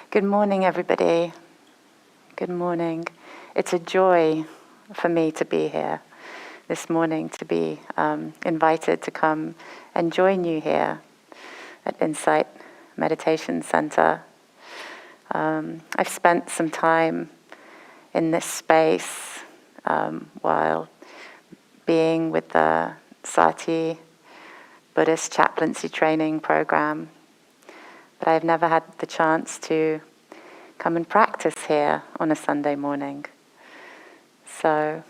Good morning, everybody. Good morning. It's a joy for me to be here this morning, to be invited to come and join you here at Insight Meditation Center. I've spent some time in this space while being with the Sati Buddhist chaplaincy training program, but I've never had the chance to come and practice here on a Sunday morning. So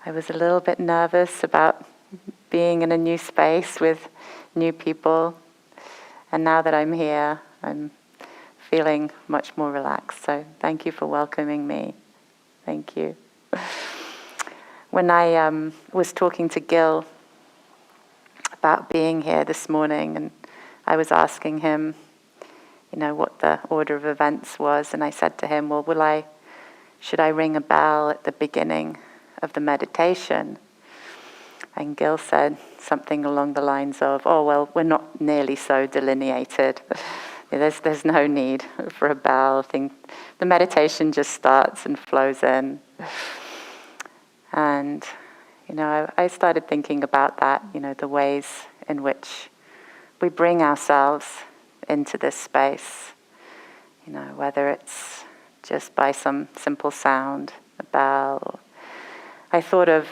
I was a little bit nervous about being in a new space with new people, and now that I'm here, I'm feeling much more relaxed. So thank you for welcoming me. Thank you. When I was talking to Gil about being here this morning, and I was asking him, what the order of events was, and I said to him, well, should I ring a bell at the beginning of the meditation? And Gil said something along the lines of, we're not nearly so delineated. There's no need for a bell. I think the meditation just starts and flows in. And, I started thinking about that, the ways in which we bring ourselves into this space, whether it's just by some simple sound, a bell. I thought of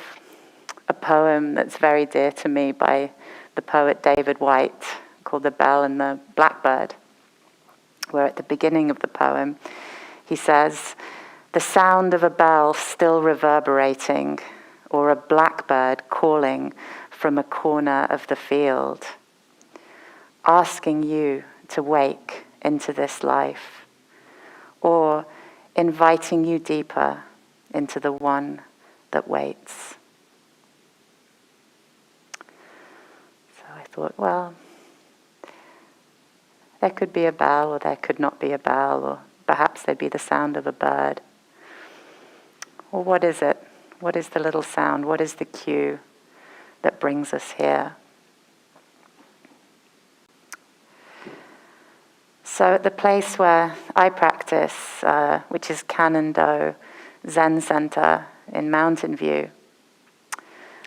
a poem that's very dear to me by the poet David White called The Bell and the Blackbird, where at the beginning of the poem he says, "The sound of a bell still reverberating, or a blackbird calling from a corner of the field, asking you to wake into this life, or inviting you deeper into the one that waits." So I thought, there could be a bell, or there could not be a bell, or perhaps there'd be the sound of a bird. Well, what is it? What is the little sound? What is the cue that brings us here? So at the place where I practice, which is Kannon-do Zen Center in Mountain View,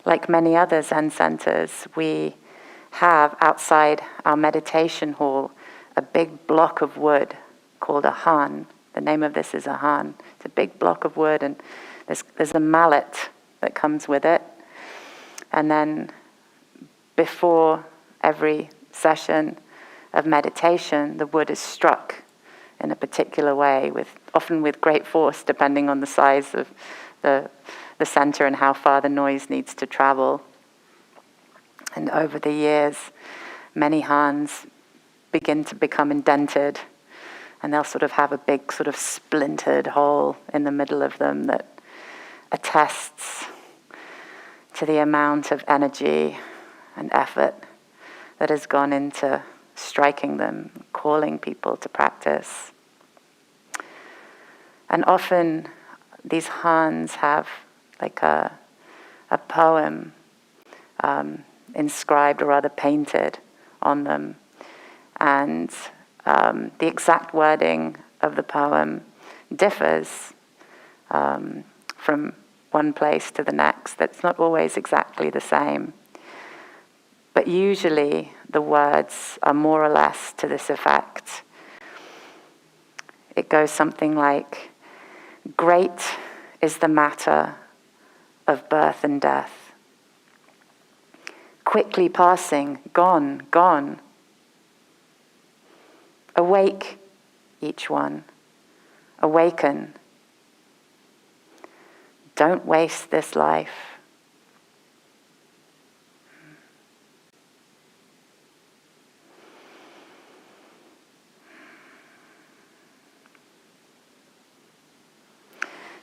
like many other Zen centers, we have outside our meditation hall a big block of wood called a han. The name of this is a han. It's a big block of wood, and there's a mallet that comes with it. And then before every session of meditation, the wood is struck in a particular way, often with great force, depending on the size of the center and how far the noise needs to travel. And over the years, many hans begin to become indented, and they'll sort of have a big sort of splintered hole in the middle of them that attests to the amount of energy and effort that has gone into striking them, calling people to practice. And often these hans have like a poem inscribed or rather painted on them. And the exact wording of the poem differs from one place to the next. That's not always exactly the same. But usually the words are more or less to this effect. It goes something like, "Great is the matter of birth and death. Quickly passing, gone, gone. Awake, each one. Awaken. Don't waste this life."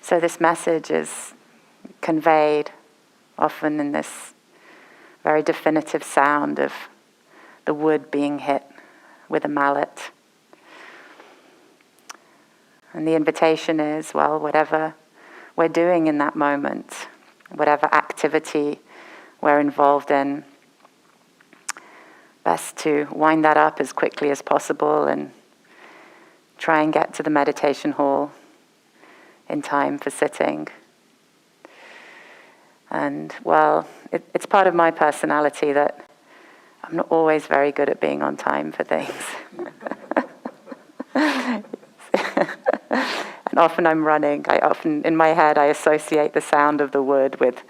So this message is conveyed often in this very definitive sound of the wood being hit with a mallet. And the invitation is, whatever we're doing in that moment, whatever activity we're involved in, best to wind that up as quickly as possible and try and get to the meditation hall in time for sitting. And well, it's part of my personality that I'm not always very good at being on time for things. And often I'm running. In my head, I associate the sound of the wood with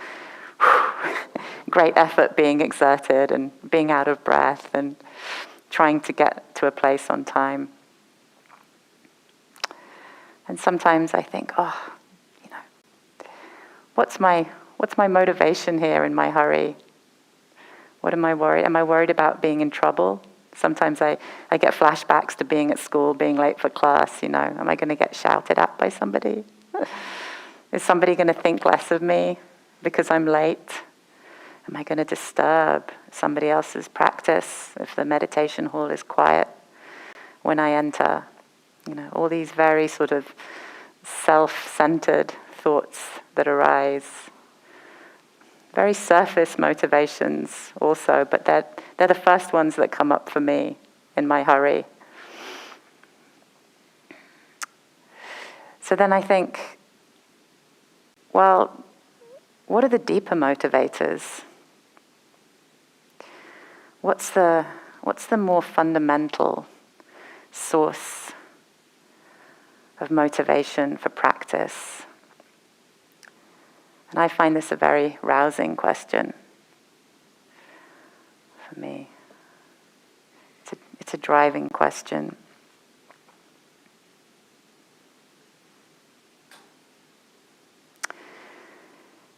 great effort being exerted and being out of breath and trying to get to a place on time. And sometimes I think, what's my motivation here in my hurry? What am I worried? Am I worried about being in trouble? Sometimes I get flashbacks to being at school, being late for class, Am I going to get shouted at by somebody? Is somebody going to think less of me because I'm late? Am I going to disturb somebody else's practice if the meditation hall is quiet when I enter? All these very sort of self-centered thoughts that arise. Very surface motivations also, but they're the first ones that come up for me in my hurry. So then I think, well, what are the deeper motivators? What's the more fundamental source of motivation for practice? And I find this a very rousing question for me. It's a driving question.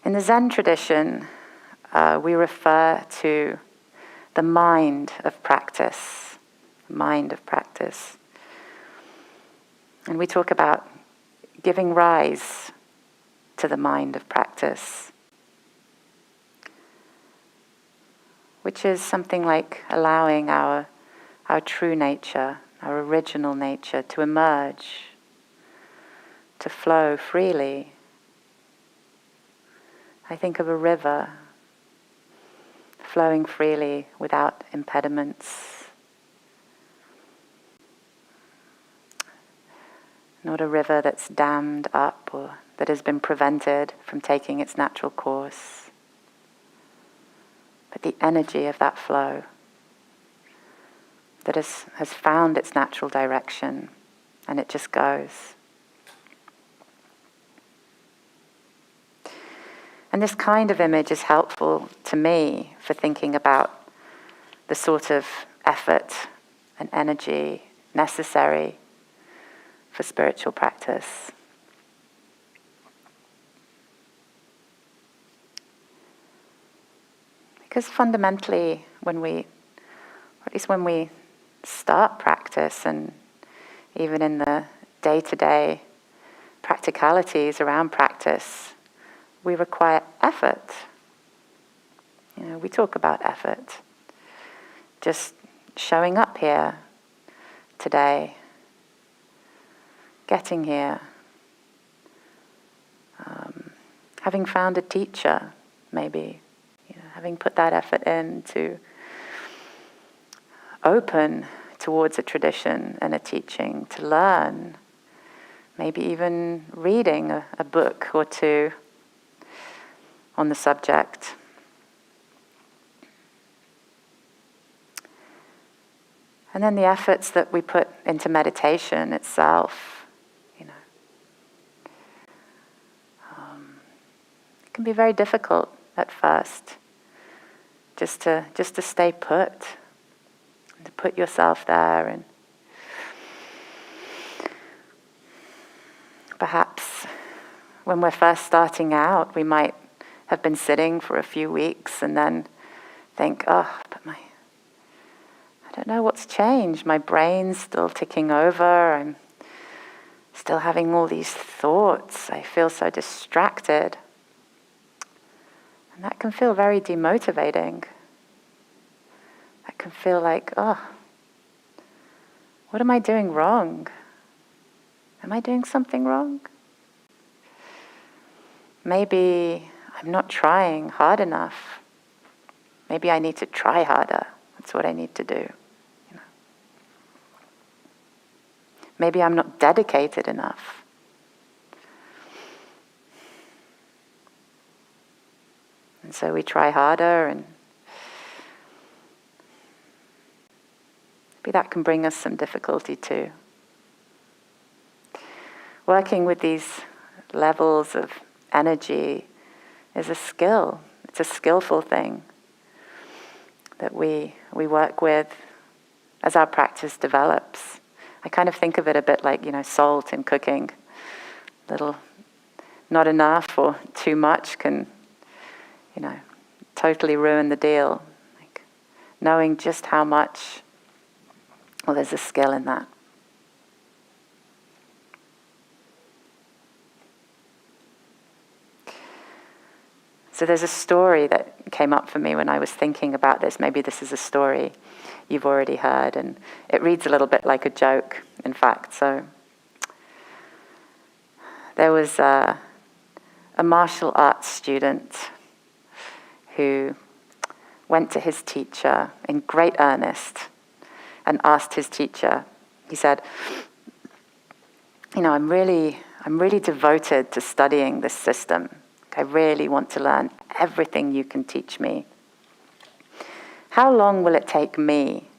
In the Zen tradition, we refer to the mind of practice. Mind of practice. And we talk about giving rise to the mind of practice, which is something like allowing our true nature, our original nature to emerge, to flow freely. I think of a river flowing freely without impediments. Not a river that's dammed up or that has been prevented from taking its natural course, but the energy of that flow that has found its natural direction, and it just goes. And this kind of image is helpful to me for thinking about the sort of effort and energy necessary for spiritual practice. Because fundamentally, when we start practice, and even in the day-to-day practicalities around practice, we require effort. We talk about effort. Just showing up here today, getting here, having found a teacher, maybe. Having put that effort in to open towards a tradition and a teaching, to learn, maybe even reading a book or two on the subject. And then the efforts that we put into meditation itself, it can be very difficult at first. Just to stay put, to put yourself there, and perhaps when we're first starting out, we might have been sitting for a few weeks and then think, but I don't know what's changed. My brain's still ticking over. I'm still having all these thoughts. I feel so distracted. And that can feel very demotivating. That can feel like, what am I doing wrong? Am I doing something wrong? Maybe I'm not trying hard enough. Maybe I need to try harder. That's what I need to do. Maybe I'm not dedicated enough. And so we try harder, and maybe that can bring us some difficulty too. Working with these levels of energy is a skill. It's a skillful thing that we work with as our practice develops. I kind of think of it a bit like, salt in cooking. Little, not enough or too much can, totally ruin the deal. Like knowing just how much, well, there's a skill in that. So there's a story that came up for me when I was thinking about this. Maybe this is a story you've already heard, and it reads a little bit like a joke, in fact. So there was a martial arts student who went to his teacher in great earnest and asked his teacher, he said, I'm really devoted to studying this system. I really want to learn everything you can teach me. How long will it take me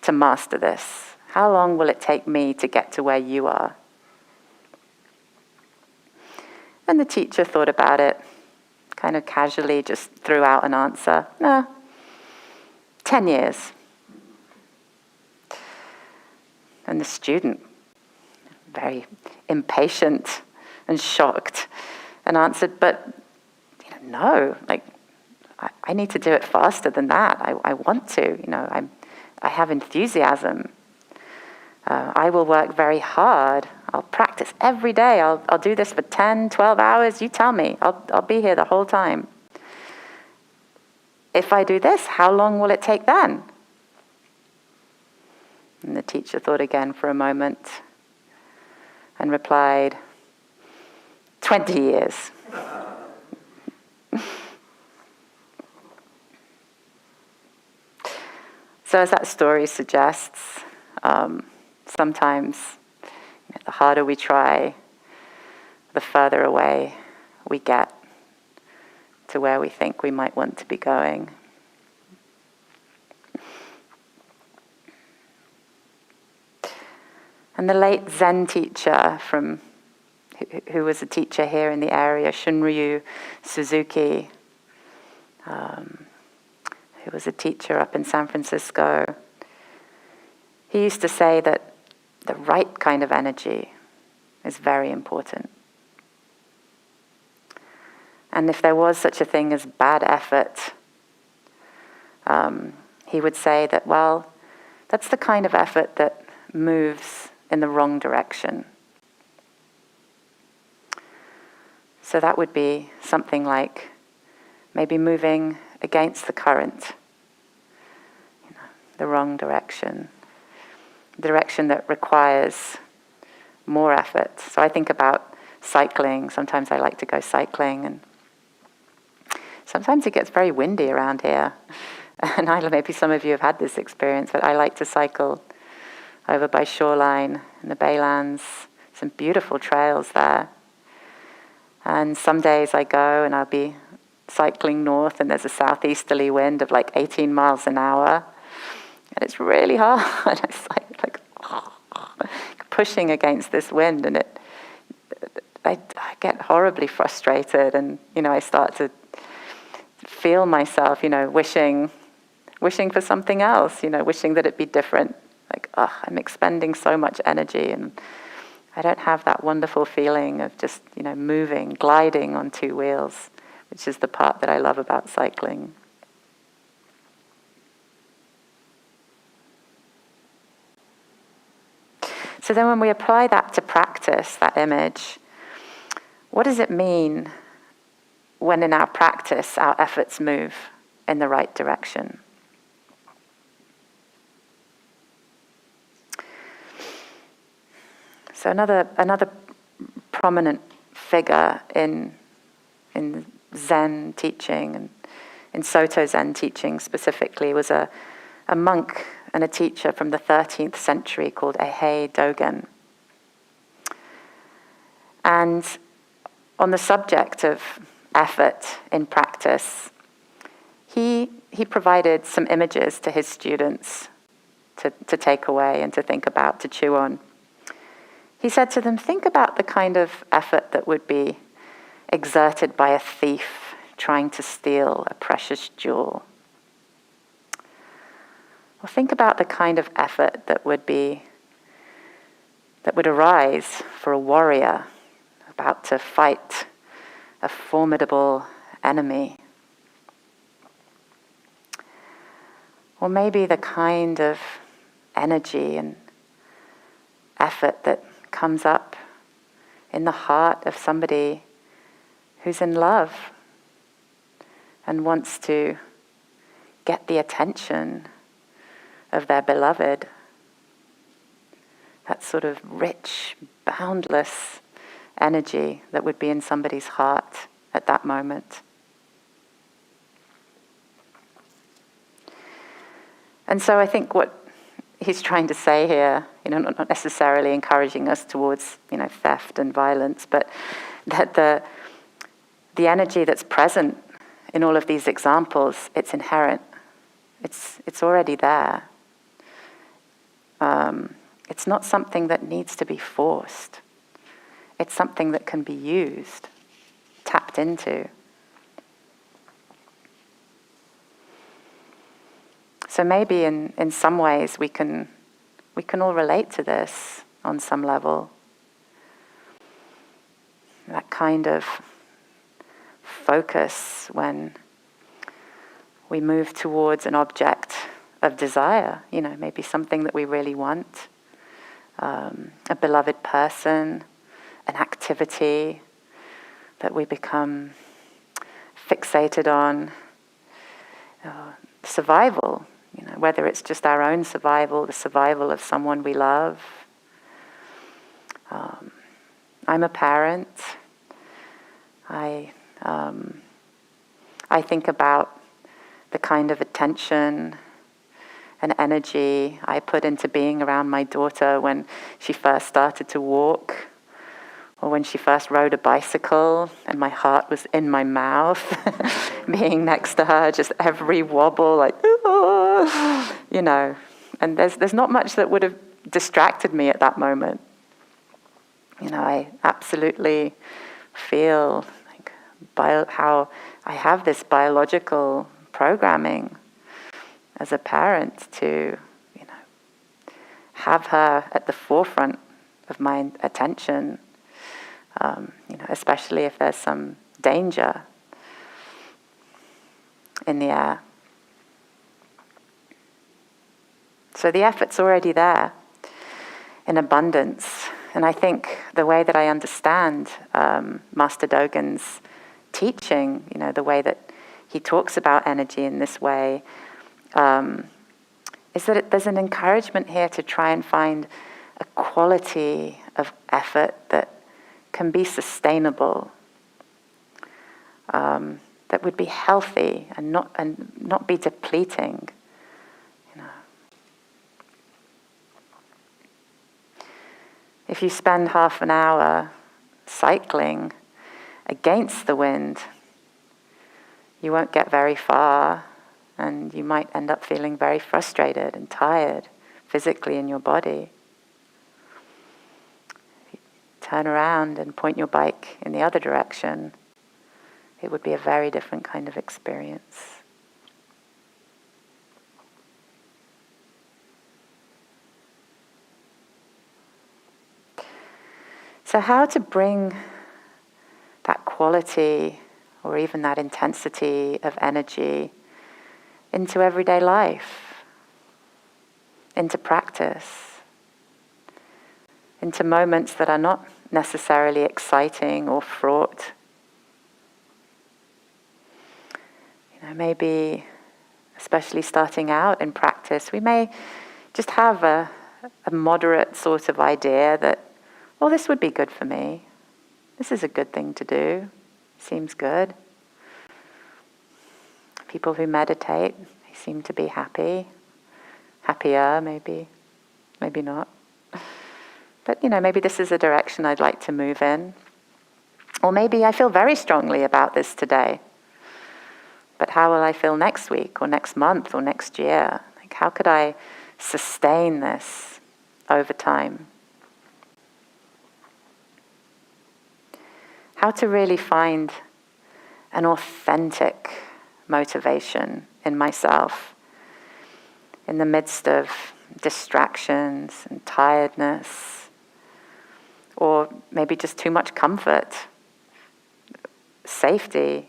to master this? How long will it take me to get to where you are? And the teacher thought about it, kind of casually just threw out an answer. 10 years. And the student, very impatient and shocked, and answered, but no, I need to do it faster than that. I want to, I have enthusiasm. I will work very hard. I'll practice every day. I'll do this for 10, 12 hours. You tell me. I'll be here the whole time. If I do this, how long will it take then? And the teacher thought again for a moment and replied, 20 years. So as that story suggests, sometimes the harder we try, the further away we get to where we think we might want to be going. And the late Zen teacher who was a teacher here in the area, Shunryu Suzuki, who was a teacher up in San Francisco, he used to say that the right kind of energy is very important. And if there was such a thing as bad effort, he would say that, well, that's the kind of effort that moves in the wrong direction. So that would be something like maybe moving against the current, the wrong direction, the direction that requires more effort. So I think about cycling. Sometimes I like to go cycling, and sometimes it gets very windy around here. And maybe some of you have had this experience, but I like to cycle over by Shoreline in the Baylands. Some beautiful trails there. And some days I go and I'll be cycling north and there's a southeasterly wind of like 18 miles an hour. And it's really hard. It's like pushing against this wind, and I get horribly frustrated, and I start to feel myself, wishing for something else, wishing that it be different. Like, I'm expending so much energy, and I don't have that wonderful feeling of just, moving, gliding on two wheels, which is the part that I love about cycling. So then when we apply that to practice, that image, what does it mean when in our practice our efforts move in the right direction? So another prominent figure in Zen teaching, and in Soto Zen teaching specifically, was a monk and a teacher from the 13th century called Eihei Dogen. And on the subject of effort in practice, he provided some images to his students to take away and to think about, to chew on. He said to them, think about the kind of effort that would be exerted by a thief trying to steal a precious jewel. Or think about the kind of effort that would arise for a warrior about to fight a formidable enemy. Or maybe the kind of energy and effort that comes up in the heart of somebody who's in love and wants to get the attention of their beloved. That sort of rich, boundless energy that would be in somebody's heart at that moment. And so I think what he's trying to say here, not necessarily encouraging us towards, theft and violence, but that the energy that's present in all of these examples, it's inherent. It's already there. It's not something that needs to be forced. It's something that can be used, tapped into. So maybe in some ways we can all relate to this on some level. That kind of focus when we move towards an object of desire, maybe something that we really want, a beloved person, an activity that we become fixated on, survival, whether it's just our own survival, the survival of someone we love. I'm a parent. I think about the kind of attention and energy I put into being around my daughter when she first started to walk, or when she first rode a bicycle and my heart was in my mouth, being next to her, just every wobble, like, and there's not much that would have distracted me at that moment. I absolutely feel how I have this biological programming as a parent to, have her at the forefront of my attention, especially if there's some danger in the air. So the effort's already there in abundance. And I think the way that I understand Master Dogen's teaching, the way that he talks about energy in this way, is that there's an encouragement here to try and find a quality of effort that can be sustainable, that would be healthy and not be depleting. If you spend half an hour cycling against the wind, you won't get very far, and you might end up feeling very frustrated and tired physically in your body. If you turn around and point your bike in the other direction, it would be a very different kind of experience. So how to bring that quality or even that intensity of energy into everyday life, into practice, into moments that are not necessarily exciting or fraught. Maybe, especially starting out in practice, we may just have a moderate sort of idea that, well, this would be good for me. This is a good thing to do. Seems good. People who meditate, they seem to be happy. Happier, maybe not. But, maybe this is a direction I'd like to move in. Or maybe I feel very strongly about this today, but how will I feel next week or next month or next year? Like, how could I sustain this over time? How to really find an authentic motivation in myself in the midst of distractions and tiredness, or maybe just too much comfort, safety,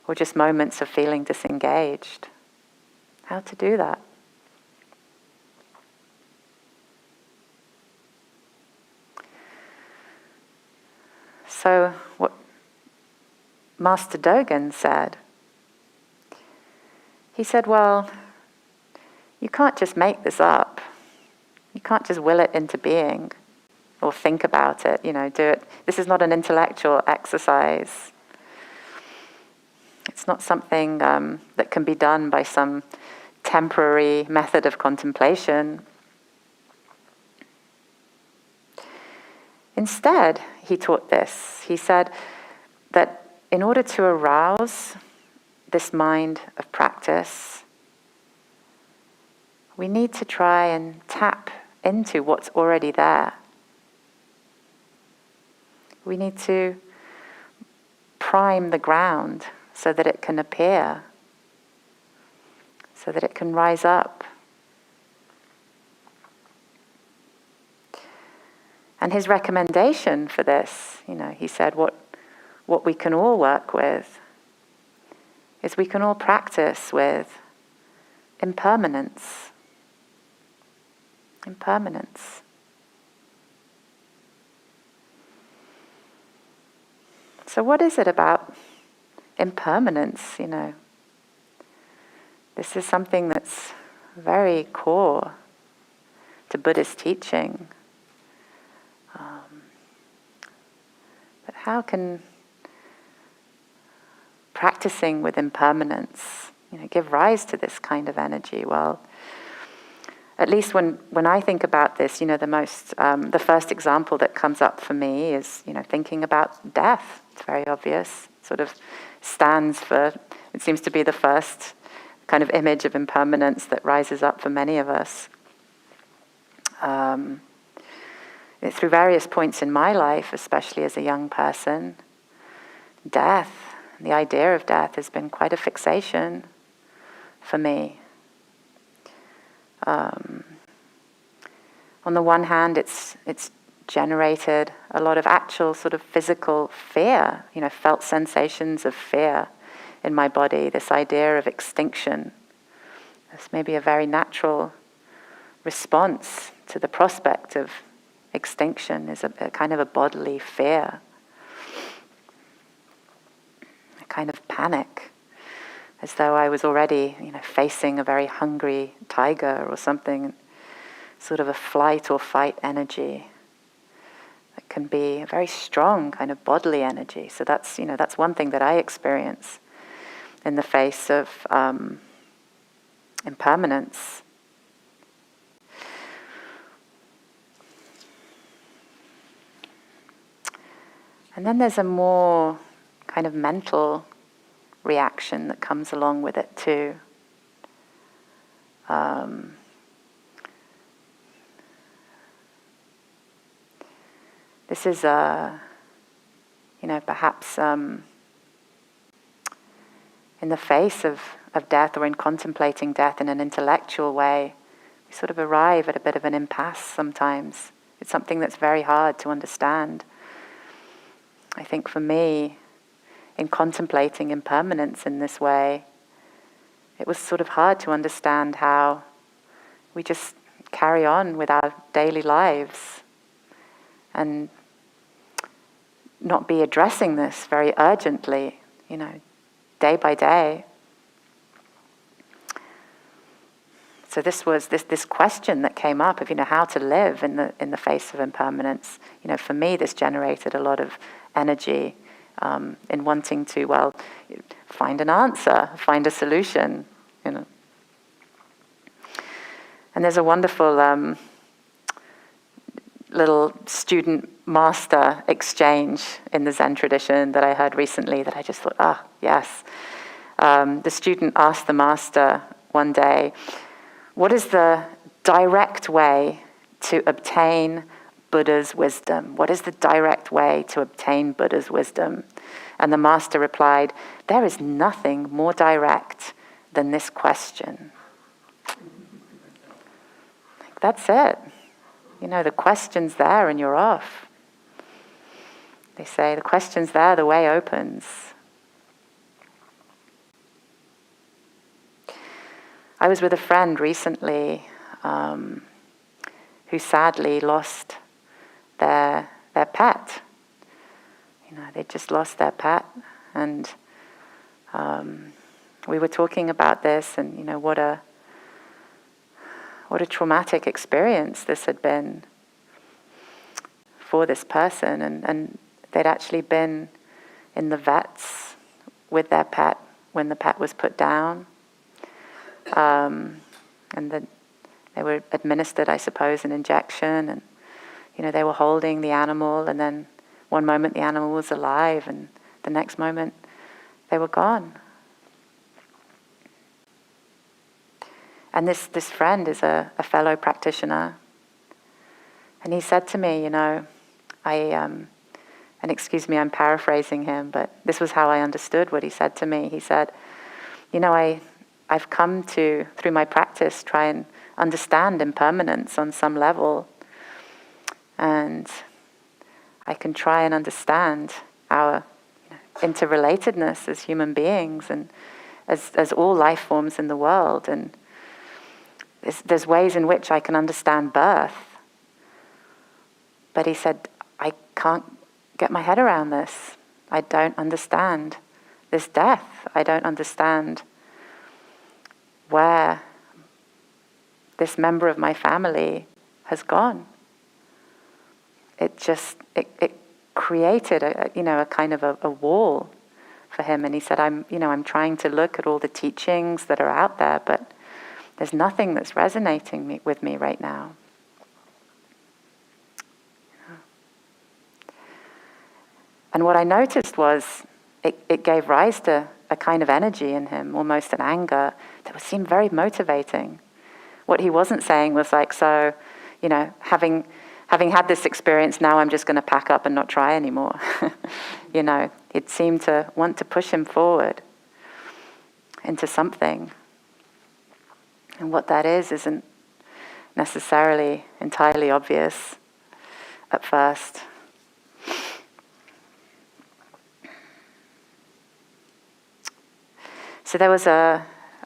or just moments of feeling disengaged. How to do that? So what Master Dogen said, he said, well, you can't just make this up. You can't just will it into being or think about it, do it. This is not an intellectual exercise. It's not something that can be done by some temporary method of contemplation. Instead, he taught this. He said that in order to arouse this mind of practice, we need to try and tap into what's already there. We need to prime the ground so that it can appear, so that it can rise up. And his recommendation for this, he said what we can all work with is we can all practice with impermanence. Impermanence. So what is it about impermanence, This is something that's very core to Buddhist teaching. But how can practicing with impermanence, give rise to this kind of energy? Well, at least when I think about this, the first example that comes up for me is, thinking about death. It's very obvious. It sort of stands for, it seems to be the first kind of image of impermanence that rises up for many of us. Through various points in my life, especially as a young person, death, the idea of death has been quite a fixation for me. On the one hand, it's generated a lot of actual sort of physical fear, felt sensations of fear in my body, this idea of extinction. This may be a very natural response to the prospect of extinction, is a kind of a bodily fear, a kind of panic, as though I was already, facing a very hungry tiger or something, sort of a flight or fight energy that can be a very strong kind of bodily energy. So that's one thing that I experience in the face of impermanence. And then there's a more kind of mental reaction that comes along with it too. This is perhaps in the face of death, or in contemplating death in an intellectual way, we sort of arrive at a bit of an impasse sometimes. It's something that's very hard to understand. I think for me, in contemplating impermanence in this way, it was sort of hard to understand how we just carry on with our daily lives and not be addressing this very urgently, day by day. So this was this question that came up of how to live in the face of impermanence. For me, this generated a lot of energy in wanting to find an answer, find a solution. And there's a wonderful little student-master exchange in the Zen tradition that I heard recently that I just thought, yes. The student asked the master one day, what is the direct way to obtain Buddha's wisdom? What is the direct way to obtain Buddha's wisdom? And the master replied, there is nothing more direct than this question. That's it. The question's there and you're off. They say the question's there, the way opens. I was with a friend recently who sadly lost their pet. They just lost their pet, and we were talking about this, and what a traumatic experience this had been for this person, and they'd actually been in the vets with their pet when the pet was put down, and then they were administered, I suppose, an injection, and they were holding the animal, and then one moment the animal was alive, and the next moment they were gone. And this friend is a fellow practitioner, and he said to me, and excuse me, I'm paraphrasing him, but this was how I understood what he said to me. He said, I've come to, through my practice, try and understand impermanence on some level, and I can try and understand our interrelatedness as human beings and as all life forms in the world, and there's ways in which I can understand birth. But he said, I can't get my head around this. I don't understand this death. I don't understand where this member of my family has gone. It created a kind of a wall for him. And he said, I'm trying to look at all the teachings that are out there, but there's nothing that's resonating with me right now. And what I noticed was it gave rise to a kind of energy in him, almost an anger, that seemed very motivating. What he wasn't saying was like, so, having had this experience, now I'm just going to pack up and not try anymore. It seemed to want to push him forward into something. And what that isn't necessarily entirely obvious at first. So there was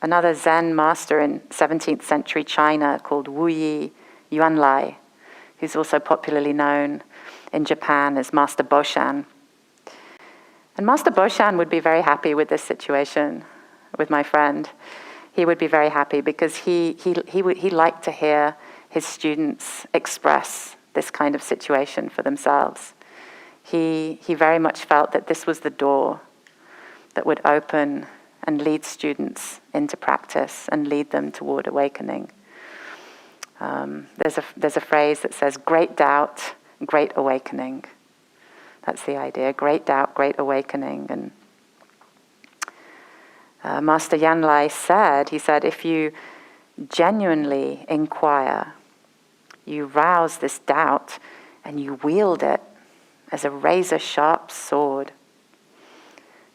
another Zen master in 17th century China called Wu Yi Yuanlai, who's also popularly known in Japan as Master Boshan. And Master Boshan would be very happy with this situation with my friend. He would be very happy because he liked to hear his students express this kind of situation for themselves. He very much felt that this was the door that would open and lead students into practice and lead them toward awakening. There's a phrase that says, great doubt, great awakening. That's the idea, great doubt, great awakening. And Master Yanlai said, if you genuinely inquire, you rouse this doubt and you wield it as a razor-sharp sword.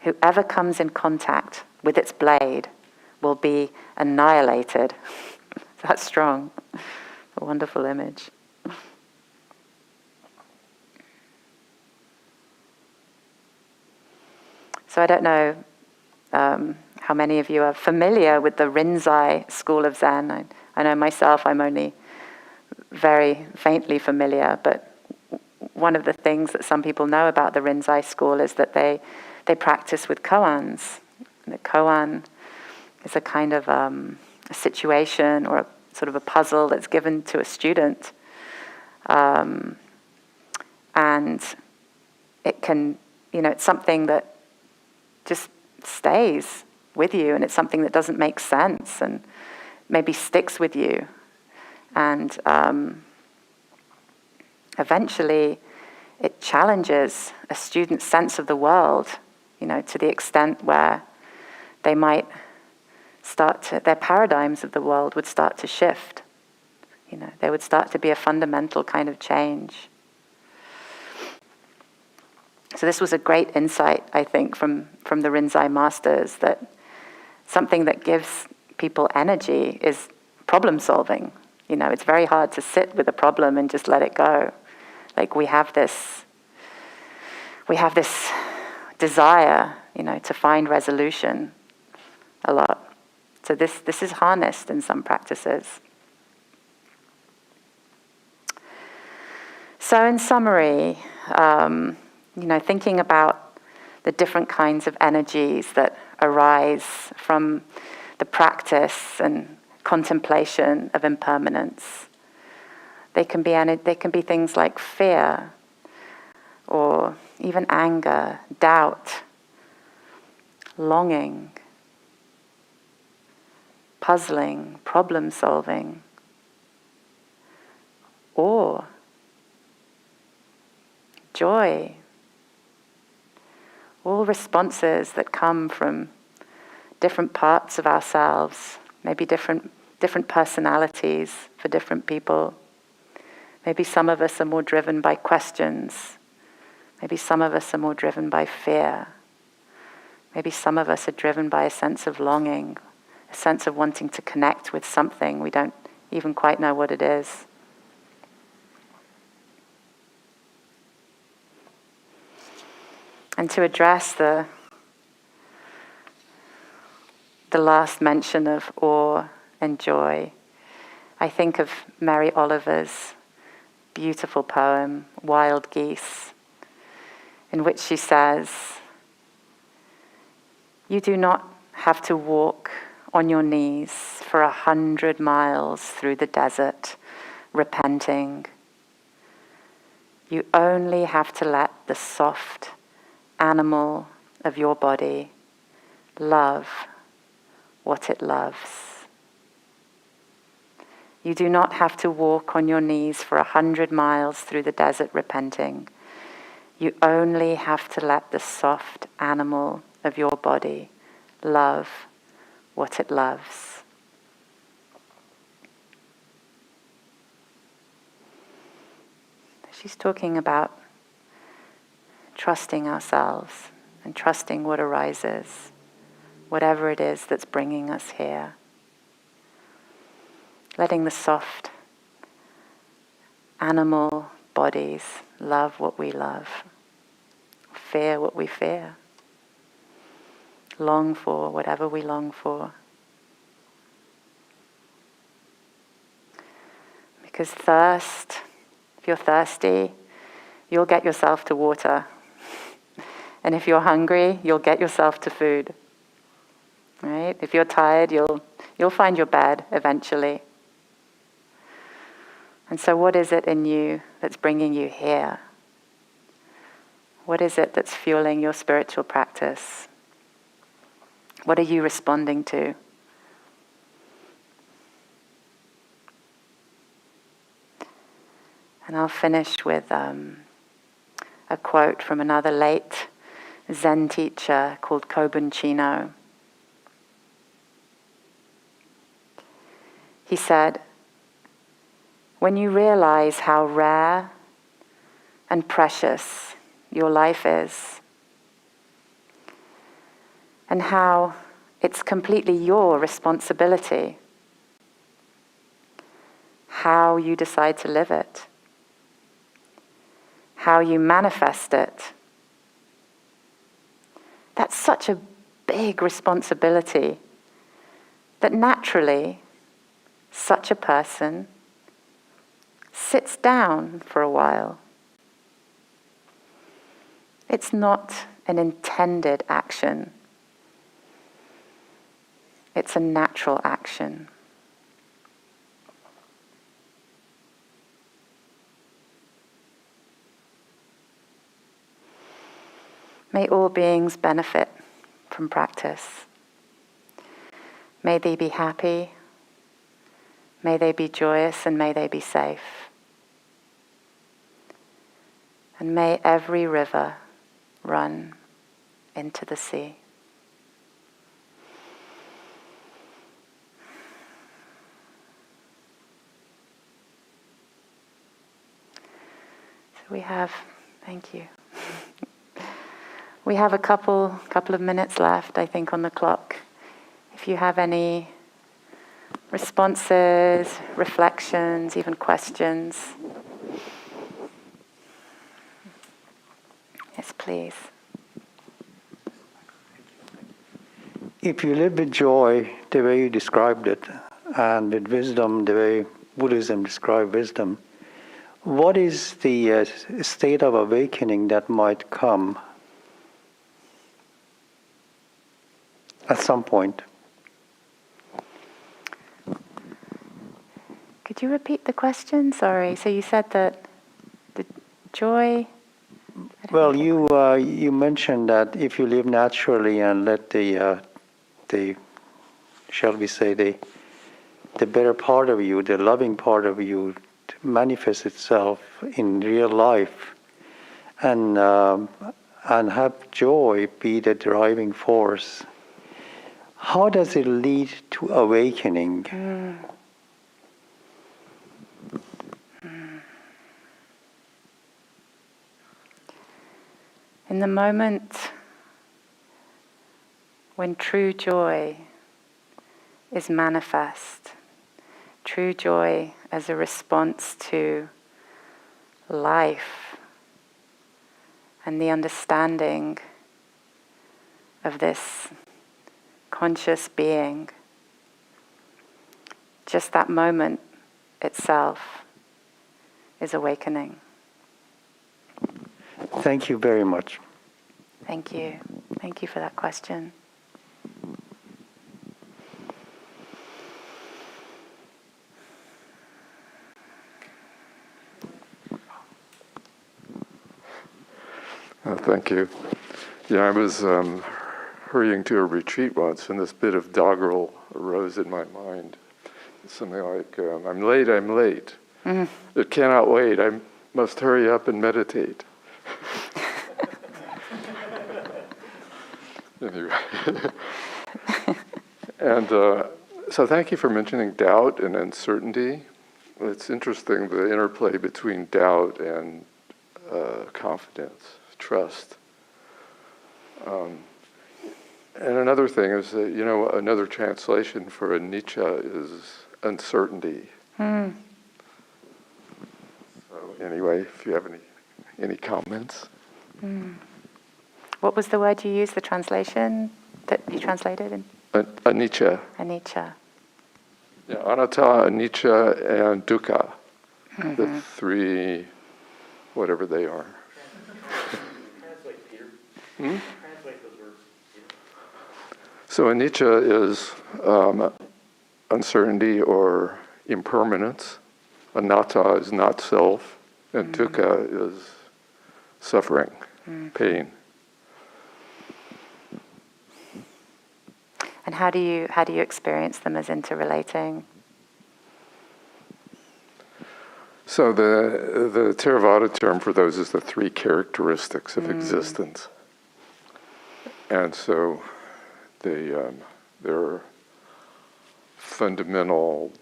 Whoever comes in contact with its blade will be annihilated. That's strong. A wonderful image. So I don't know how many of you are familiar with the Rinzai school of Zen. I know myself, I'm only very faintly familiar, but one of the things that some people know about the Rinzai school is that they practice with koans. And the koan is a kind of a situation or a sort of a puzzle that's given to a student. And it can, it's something that just stays with you, and it's something that doesn't make sense and maybe sticks with you. And eventually it challenges a student's sense of the world, to the extent where they might their paradigms of the world would start to shift. There would start to be a fundamental kind of change. So this was a great insight, I think, from the Rinzai masters, that something that gives people energy is problem solving. It's very hard to sit with a problem and just let it go. Like we have this desire, to find resolution a lot. So this is harnessed in some practices. So in summary, thinking about the different kinds of energies that arise from the practice and contemplation of impermanence. They can be things like fear, or even anger, doubt, longing, puzzling, problem solving, awe, joy. All responses that come from different parts of ourselves, maybe different personalities for different people. Maybe some of us are more driven by questions. Maybe some of us are more driven by fear. Maybe some of us are driven by a sense of longing, a sense of wanting to connect with something we don't even quite know what it is. And to address the last mention of awe and joy, I think of Mary Oliver's beautiful poem, Wild Geese, in which she says, "You do not have to walk on your knees for 100 miles through the desert, repenting. You only have to let the soft animal of your body love what it loves. You do not have to walk on your knees for 100 miles through the desert repenting. You only have to let the soft animal of your body love what it loves." She's talking about trusting ourselves and trusting what arises, whatever it is that's bringing us here. Letting the soft animal bodies love what we love, fear what we fear, long for whatever we long for. Because thirst, if you're thirsty, you'll get yourself to water. And if you're hungry, you'll get yourself to food. Right? If you're tired, you'll find your bed eventually. And so what is it in you that's bringing you here? What is it that's fueling your spiritual practice? What are you responding to? And I'll finish with a quote from another late Zen teacher called Kobun Chino. He said, "When you realize how rare and precious your life is, and how it's completely your responsibility, how you decide to live it, how you manifest it, that's such a big responsibility that naturally such a person sits down for a while. It's not an intended action. It's a natural action." May all beings benefit from practice. May they be happy, may they be joyous, and may they be safe. And may every river run into the sea. So we have, thank you. We have a couple of minutes left, I think, on the clock. If you have any responses, reflections, even questions. Yes, please. If you live with joy the way you described it, and with wisdom the way Buddhism described wisdom, what is the state of awakening that might come at some point? Could you repeat the question? Sorry. So you said that the joy. Well, you mentioned that if you live naturally and let the shall we say the better part of you, the loving part of you, manifest itself in real life, and have joy be the driving force. How does it lead to awakening? In the moment when true joy is manifest, true joy as a response to life and the understanding of this conscious being, just that moment itself is awakening. Thank you very much. Thank you. Thank you for that question. Thank you. Yeah, I was hurrying to a retreat once, and this bit of doggerel arose in my mind. Something like, I'm late. Mm-hmm. It cannot wait. I must hurry up and meditate. Anyway. And so thank you for mentioning doubt and uncertainty. It's interesting, the interplay between doubt and confidence, trust. And another thing is that, another translation for anicca is uncertainty. So anyway, if you have any comments. What was the word you used, the translation that you translated in? Anicca. Anicca. Yeah, anatta, anicca, and dukkha. The three, whatever they are. Translate, Peter. Translate those words, Peter. So anicca is uncertainty or impermanence. Anatta is not self, and dukkha is suffering, pain. And how do you experience them as interrelating? So the Theravada term for those is the three characteristics of existence. And so they're fundamental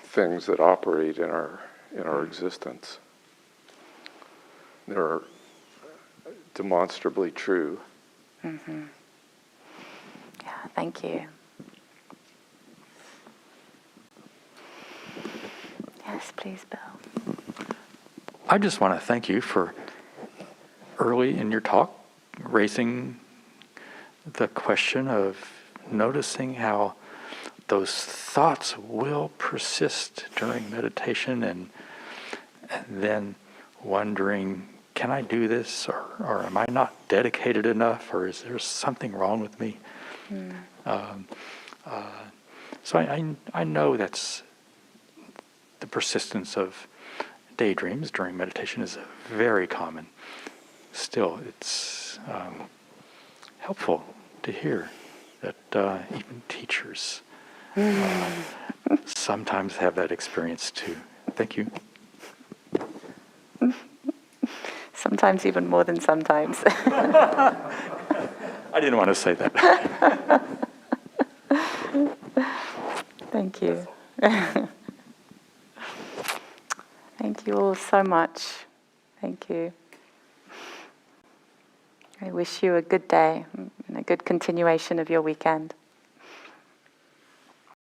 things that operate in our existence. They're demonstrably true. Mm-hmm. Yeah, thank you. Yes, please, Bill. I just want to thank you for early in your talk raising the question of noticing how those thoughts will persist during meditation and then wondering, can I do this, or am I not dedicated enough, or is there something wrong with me? So I know that's the persistence of daydreams during meditation is very common. Still, it's helpful to hear that even teachers sometimes have that experience too. Thank you. sometimes even more than sometimes. I didn't want to say that. Thank you. Thank you all so much. Thank you. I wish you a good day and a good continuation of your weekend.